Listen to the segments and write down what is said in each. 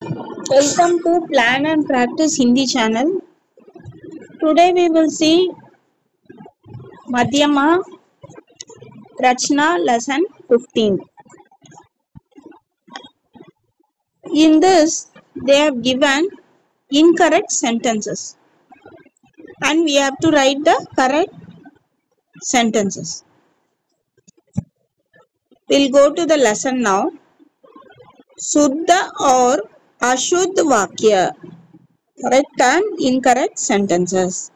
Welcome to Plan and Practice Hindi channel. Today we will see Madhyama Rachna lesson 15. In this, they have given incorrect sentences and we have to write the correct sentences. We'll go to the lesson now. Shuddha और अशुद्ध वाक्य, correct and incorrect sentences.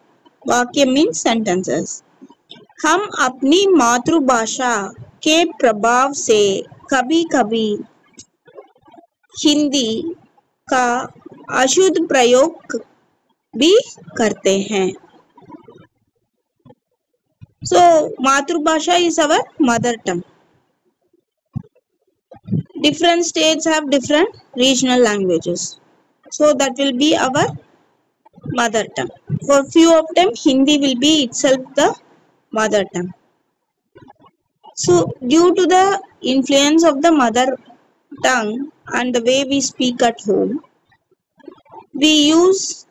वाक्य means sentences. हम अपनी मातृभाषा के प्रभाव से कभी-कभी हिंदी का अशुद्ध प्रयोग भी करते हैं. So, मातृभाषा is our mother tongue. Different states have different regional languages. So, that will be our mother tongue. For few of them, Hindi will be itself the mother tongue. So, due to the influence of the mother tongue and the way we speak at home, we use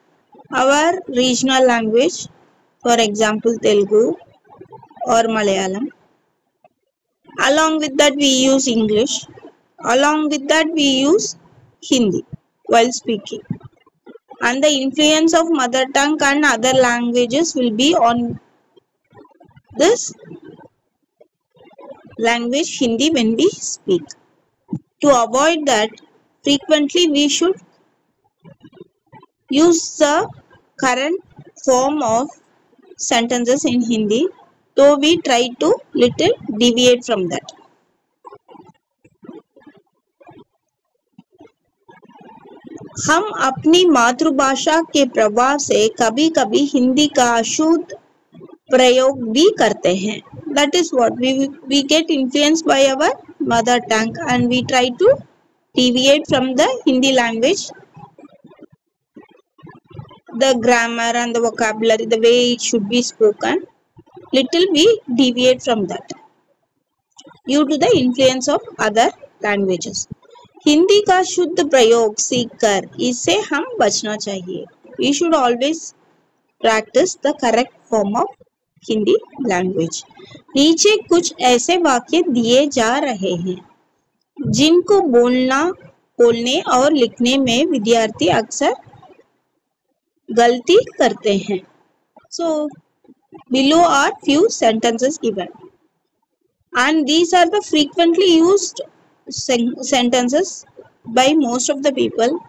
our regional language, for example, Telugu or Malayalam. Along with that, we use English. Along with that, we use Hindi while speaking. And the influence of mother tongue and other languages will be on this language Hindi when we speak. To avoid that, frequently we should use the current form of sentences in Hindi, though we try to little deviate from that. हम अपनी मातृभाषा के प्रभाव से कभी-कभी हिंदी का अशुद्ध प्रयोग भी करते हैं. That is what we get influenced by our mother tongue and we try to deviate from the Hindi language, the grammar and the vocabulary, the way it should be spoken. Little we deviate from that due to the influence of other languages. Hindi का शुद्ध प्रयोग सीखकर इससे हम बचना चाहिए. We should always practice the correct form of Hindi language. नीचे कुछ ऐसे वाक्य दिए जा रहे हैं जिनको बोलने और लिखने में विद्यार्थी अक्सर गलती करते हैं. So, below are few sentences given and these are the frequently used sentences by most of the people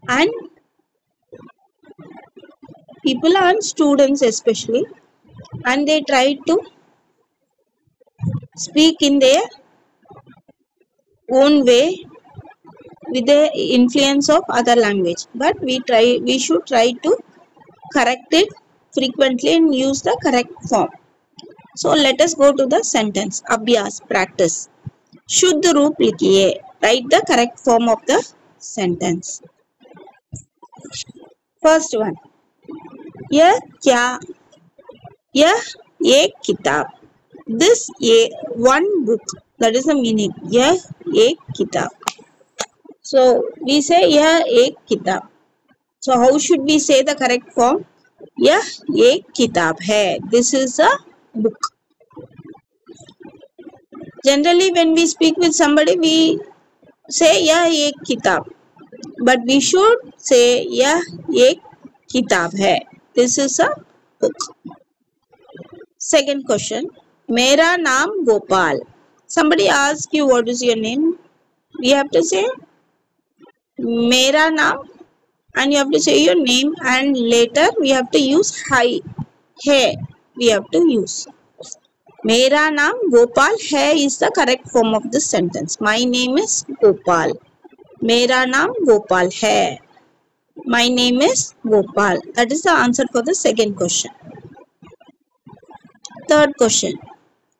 and students especially, and they try to speak in their own way with the influence of other language, but we should try to correct it frequently and use the correct form. So let us go to the sentence. Abhyas, practice. शुद्ध रूप लिखिए. Write the correct form of the sentence. First one. यह एक किताब. This one book. That is the meaning. यह एक किताब. So we say यह एक किताब. So how should we say the correct form? यह एक किताब है. This is a book. Generally, when we speak with somebody, we say यह एक किताब, but we should say यह एक किताब है. This is a book. Second question. मेरा नाम Gopal. Somebody asks you what is your name. We have to say मेरा नाम and you have to say your name and later we have to use है. We have to use. मेरा नाम गोपाल है is the correct form of this sentence. My name is Gopal. मेरा नाम गोपाल है. My name is Gopal. That is the answer for the second question. Third question.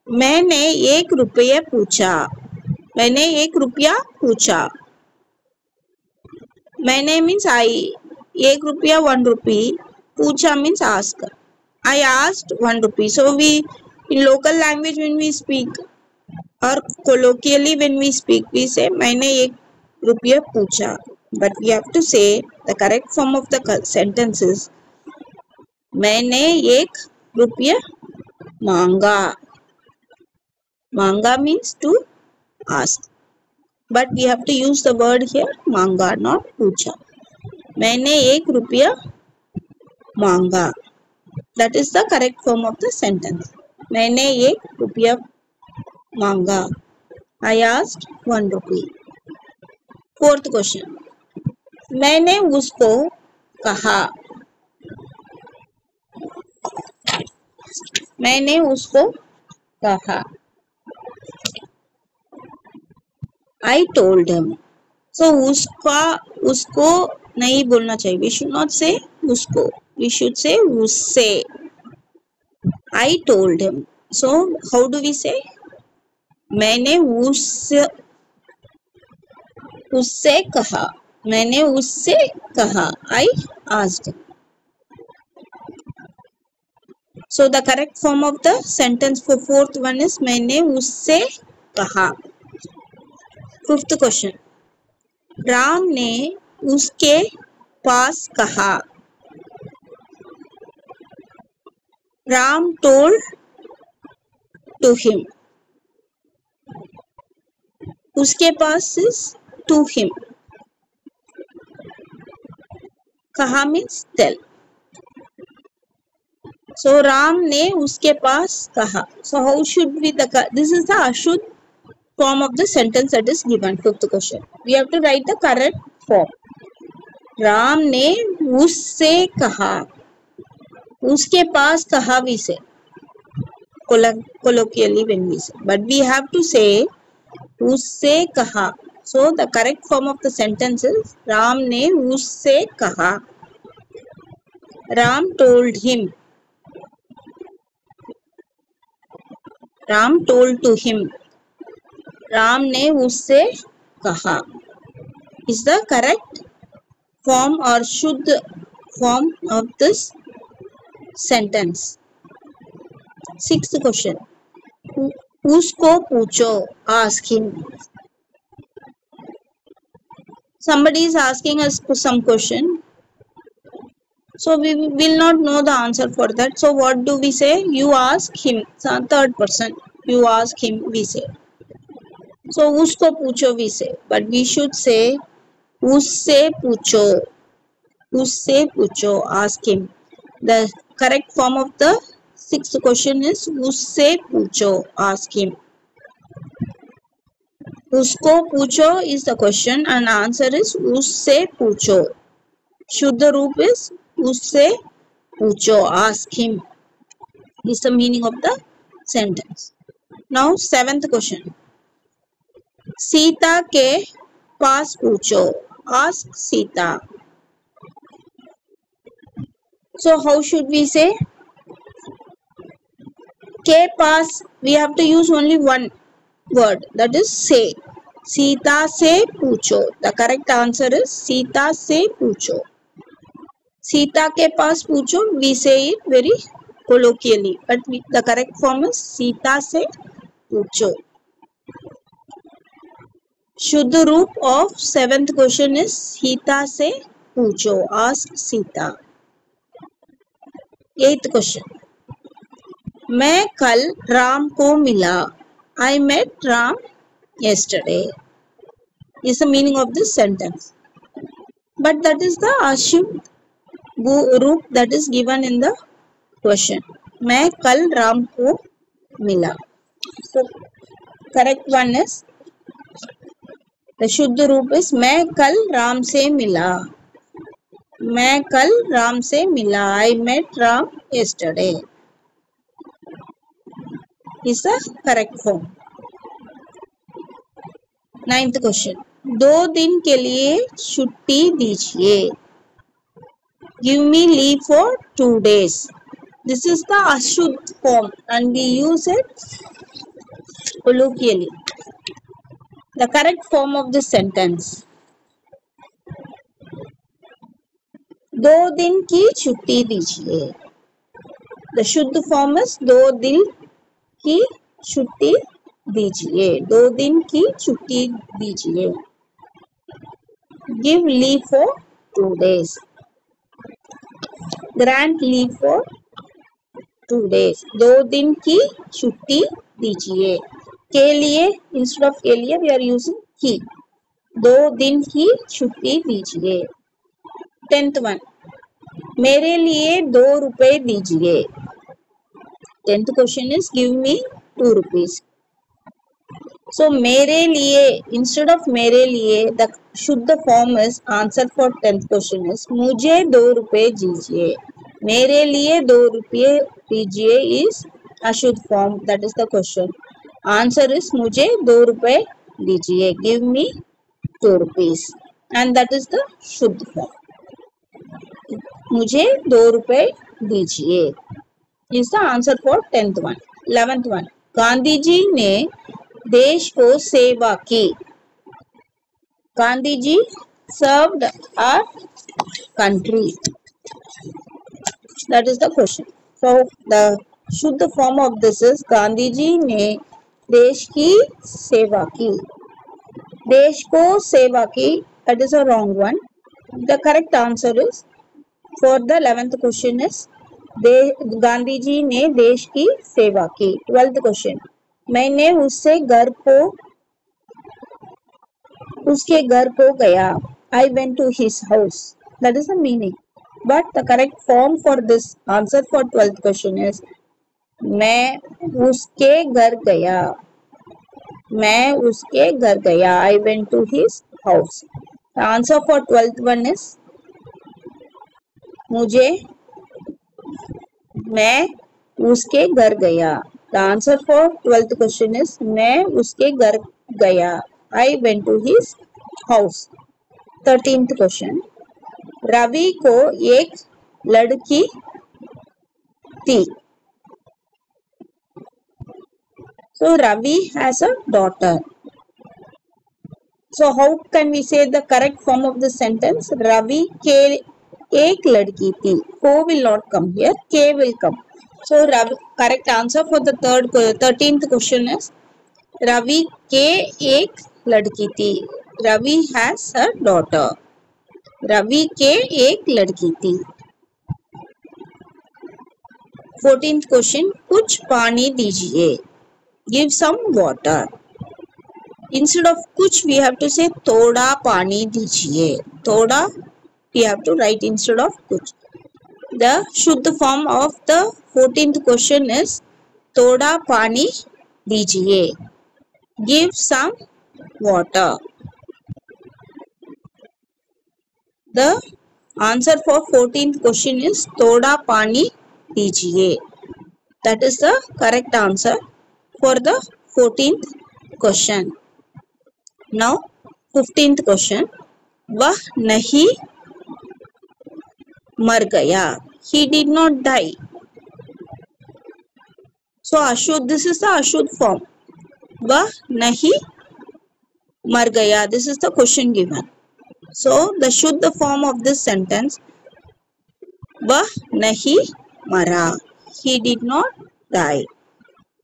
मैंने एक रुपया पूछा. मैंने एक रुपया पूछा. मैंने means I. एक रुपया 1 rupee. पूछा means ask. I asked 1 rupee. So we in local language when we speak or colloquially when we speak we say मैंने एक रुपया पूछा. but we have to say the correct form of the sentence is मैंने 1 रुपया मांगा. Manga means to ask, but we have to use the word here manga, not पूछा. मैंने 1 रुपया मांगा. That is the correct form of the sentence. मैंने 1 रुपया मांगा. I asked 1 rupee. Fourth question. मैंने उसको कहा. मैंने उसको कहा. I told him. So उसको नहीं बोलना चाहिए. We should not say उसको. We should say उससे. I told him. So how do we say? मैंने उससे कहा. मैंने उससे कहा. I asked him. So the correct form of the sentence for fourth one is मैंने उससे कहा. Fifth question. राम ने उसके पास कहा. Ram told to him. उसके पास is to him. कहा means tell. So Ram ने उसके पास कहा. So how should we this is the Ashud form of the sentence that is given. Fifth question. We have to write the correct form. Ram ने उससे कहा. उसके पास कहा we say. Colloquially when we say. But we have to say उससे कहा. So the correct form of the sentence is Ram ने उससे कहा. Ram told him. Ram told to him. Ram ने उससे कहा is the correct form or शुद्ध form of this sentence. Sixth question. उसको पूछो. Ask him. Somebody is asking us some question. So we will not know the answer for that. So what do we say? You ask him. So third person. You ask him we say. So उसको पूछो we say, but we should say उससे पूछो. उससे पूछो. Ask him. The correct form of the sixth question is उससे पूछो. Ask him. उसको पूछो is the question and answer is उससे पूछो. शुद्ध रूप is उससे पूछो. Ask him is the meaning of the sentence. Now seventh question. Sita के पास पूछो. Ask Sita. So how should we say? के पास we have to use only one word, that is say. Sita से पूछो. The correct answer is Sita से पूछो. सीता के पास पूछो we say it very colloquially, but the correct form is Sita से पूछो. शुद्ध रूप of seventh question is Sita से पूछो. Ask सीता. Eighth question. मैं कल राम को मिला. I met Ram yesterday is the meaning of this sentence. But that is the Ashud रूप that is given in the question. मैं कल राम को मिला. So correct one is the शुद्ध रूप is मैं कल राम से मिला. मैं कल राम से मिला. I met Ram yesterday is the correct form. Ninth question. 2 दिन के लिए छुट्टी दीजिए. Give me leave for 2 days. This is the Ashud form and we use it colloquially. The correct form of the sentence. 2 दिन की छुट्टी दीजिए. The शुद्ध form is 2 दिन की छुट्टी दीजिए. 2 दिन की छुट्टी दीजिए. give leave for 2 days. Grant leave for 2 days. 2 दिन की छुट्टी दीजिए. के लिए instead of के लिए we are using की. 2 दिन की छुट्टी दीजिए. 10th one. मेरे लिए 2 रुपए दीजिए. 10th question is give me 2 rupees. So मेरे लिए instead of मेरे लिए the शुद्ध form is answer for 10th question is मुझे 2 रुपए दीजिए. मेरे लिए 2 रुपए दीजिए is अशुद्ध form, that is the question. Answer is मुझे 2 रुपए दीजिए. Give me 2 rupees and that is the शुद्ध form. मुझे 2 रुपए दीजिए is the answer for 10th one. 11th one. Gandhi ji ने देश को सेवा की. Gandhi ji served our country. That is the question. So the शुद्ध form of this is Gandhi ji ने देश की सेवा की. देश को सेवा की, that is a wrong one. The correct answer is for the 11th question is Gandhi ji ने देश की सेवा की. 12th question. मैंने उसके घर को गया. I went to his house. That is the meaning. But the correct form for this answer for 12th question is मैं उसके घर गया. मैं उसके घर गया. I went to his house. The answer for 12th one is मैं उसके घर गया. The answer for 12th question is मैं उसके घर गया. I went to his house. 13th question. Ravi को एक लड़की थी. So Ravi has a daughter. So how can we say the correct form of the sentence? Ravi के एक लड़की थी. Ko will not come here. K will come. So correct answer for the 13th question is Ravi के एक लड़की थी. Ravi has a daughter. Ravi के एक लड़की थी. 14th question. कुछ पानी दीजिए. Give some water. Instead of कुछ we have to say थोड़ा पानी दीजिए. थोड़ा we have to write instead of कुछ. The शुद्ध form of the 14th question is थोड़ा पानी दीजिए. Give some water. The answer for 14th question is थोड़ा पानी दीजिए. That is the correct answer for the 14th question. Now 15th question. वह नहीं मर गया. He did not die. So अशुद्ध, this is the अशुद्ध form. वह नहीं मर गया. This is the question given. So the शुद्ध form of this sentence वह नहीं मरा. He did not die.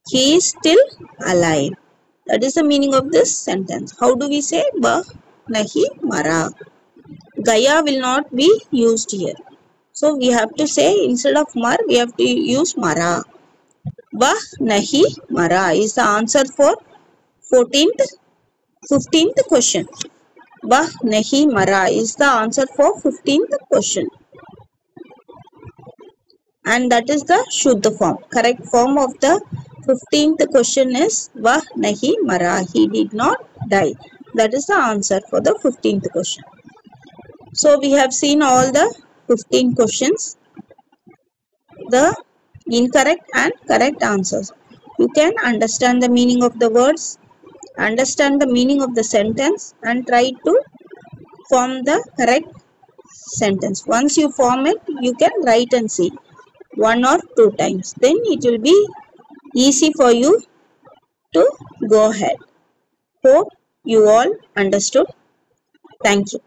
He is still alive. That is the meaning of this sentence. How do we say वह नहीं मरा? Gaya will not be used here. So we have to say instead of mar, we have to use mara. Vah nahi mara is the answer for 15th question. Vah nahi mara is the answer for 15th question. And that is the Shuddha form. Correct form of the 15th question is Vah nahi mara. He did not die. That is the answer for the 15th question. So we have seen all the 15 questions, the incorrect and correct answers. You can understand the meaning of the words, understand the meaning of the sentence and try to form the correct sentence. Once you form it, you can write and see 1 or 2 times. Then it will be easy for you to go ahead. Hope you all understood. Thank you.